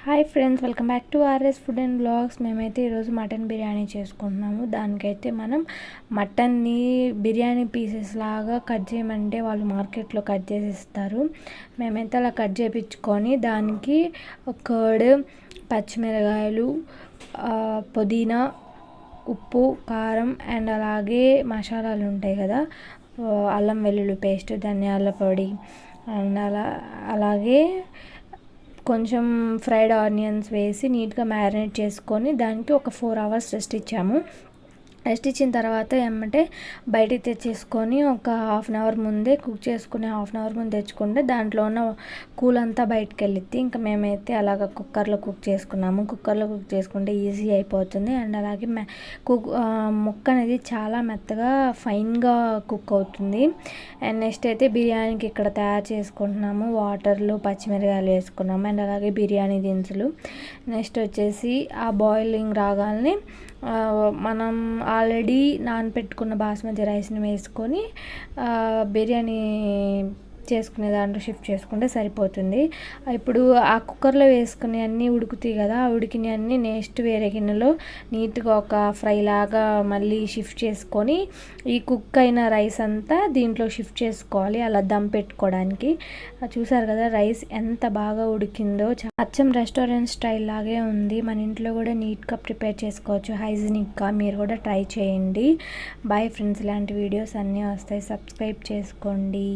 Hi friends, welcome back to RS food and blogs. మేమైతే ఈరోజు mutton biryani చేసుకుంటున్నాము. దానికైతే మనం మటన్ని బిర్యానీ పీసెస్ లాగా కట్ చేయమంటే వాళ్ళు మార్కెట్లో కట్ చేసి ఇస్తారు. మేమైతే అలా కట్ చేయించుకొని దానికి కర్డ్, పచ్చిమిరకాయలు, పుదీనా, ఉప్పు, కారం అండ్ అలాగే మసాలాలు ఉంటాయి కదా, అల్లం వెల్లుల్లి పేస్ట్, ధనియాల పొడి అండ్ అలాగే కొంచెం ఫ్రైడ్ ఆనియన్స్ వేసి నీట్గా మ్యారినేట్ చేసుకొని దానికి ఒక 4 hours రెస్ట్ ఇచ్చాము. రెస్ట్ ఇచ్చిన తర్వాత ఏమంటే బయటికి తెచ్చేసుకొని ఒక 1/2 hour ముందే కుక్ చేసుకుని 1/2 hour ముందు తెచ్చుకుంటే దాంట్లో ఉన్న కూల్ అంతా బయటకు వెళ్ళిద్ది. ఇంకా మేమైతే అలాగ కుక్కర్లో కుక్ చేసుకున్నాము. కుక్కర్లో కుక్ చేసుకుంటే ఈజీ అయిపోతుంది అండ్ అలాగే ముక్క అనేది చాలా మెత్తగా ఫైన్గా కుక్ అవుతుంది. అండ్ నెక్స్ట్ అయితే బిర్యానీకి ఇక్కడ తయారు చేసుకుంటున్నాము. వాటర్లో పచ్చిమిరకాయలు వేసుకున్నాము అండ్ అలాగే బిర్యానీ దినుసులు. నెక్స్ట్ వచ్చేసి ఆ బాయిలింగ్ రాగానే మనం ఆల్రెడీ నానబెట్టుకున్న బాస్మతి రైస్ని వేసుకొని బిర్యానీ చేసుకునే దాంట్లో షిఫ్ట్ చేసుకుంటే సరిపోతుంది. ఇప్పుడు ఆ కుక్కర్లో వేసుకుని అన్నీ ఉడుకుతాయి కదా, ఆ ఉడికిన అన్నీ నెక్స్ట్ వేరే గిన్నెలో నీట్గా ఒక ఫ్రై లాగా మళ్ళీ షిఫ్ట్ చేసుకొని ఈ కుక్ అయిన రైస్ అంతా దీంట్లో షిఫ్ట్ చేసుకోవాలి, అలా దమ్ పెట్టుకోవడానికి. చూసారు కదా రైస్ ఎంత బాగా ఉడికిందో, అచ్చం రెస్టారెంట్ స్టైల్ లాగే ఉంది. మన ఇంట్లో కూడా నీట్గా ప్రిపేర్ చేసుకోవచ్చు, హైజీనిక్గా. మీరు కూడా ట్రై చేయండి. బాయ్ ఫ్రెండ్స్, ఇలాంటి వీడియోస్ అన్నీ వస్తాయి, సబ్స్క్రైబ్ చేసుకోండి.